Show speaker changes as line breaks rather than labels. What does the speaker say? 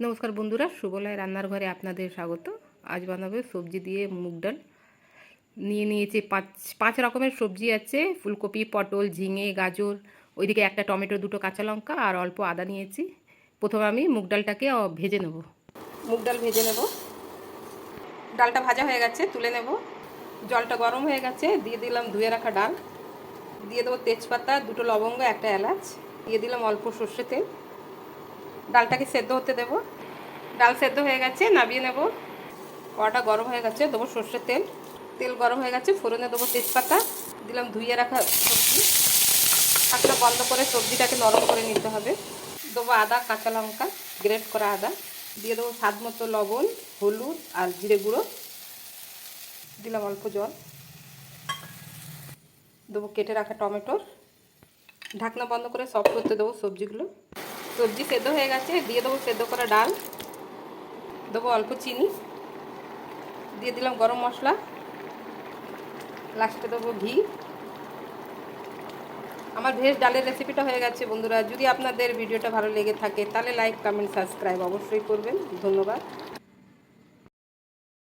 নমস্কার বন্ধুরা, সুবলয় রান্নার ঘরে আপনাদের স্বাগত। আজ বানাবো সবজি দিয়ে মুগ ডাল। নিয়েছি পাঁচ রকমের সবজি আছে: ফুলকপি, পটল, ঝিঙে, গাজর, ওইদিকে একটা টমেটো, দুটো কাঁচা লঙ্কা আর অল্প আদা নিয়েছি। প্রথমে আমি মুগ ডালটাকে ভেজে নেব। মুগ ডাল ভেজে নেব। ডালটা ভাজা হয়ে গেছে, তুলে নেব। জলটা গরম হয়ে গেছে, দিয়ে দিলাম ধুয়ে রাখা ডাল। দিয়ে দেবো তেজপাতা, দুটো লবঙ্গ, একটা এলাচ। দিয়ে দিলাম অল্প সর্ষে তেল। ডালটাকে সেদ্ধ হতে দেবো। ডাল সেদ্ধ হয়ে গেছে, নামিয়ে নেব। কড়াটা গরম হয়ে গেছে, দেবো সর্ষের তেল। তেল গরম হয়ে গেছে, ফোড়নে দেবো তেজপাতা। দিলাম ধুয়ে রাখা সবজি। ঢাকনা বন্ধ করে সবজিটাকে নরম করে নিতে হবে। দেবো আদা, কাঁচা লঙ্কা, গ্রেট করা আদা। দিয়ে দেবো স্বাদ মতো লবণ, হলুদ আর জিরে গুঁড়ো। দিলাম অল্প জল। দেবো কেটে রাখা টমেটো। ঢাকনা বন্ধ করে সফট করতে দেবো সবজিগুলো। সবজি সেদ্ধ হয়ে গেছে, দিয়ে দেবো সেদ্ধ করা ডাল। দেবো অল্প চিনি। দিয়ে দিলাম গরম মশলা। লাস্টে দেবো ঘি। আমার ভেজ ডালের রেসিপিটা হয়ে গেছে বন্ধুরা। যদি আপনাদের ভিডিওটা ভালো লেগে থাকে তাহলে লাইক, কমেন্ট, সাবস্ক্রাইব অবশ্যই করবেন। ধন্যবাদ।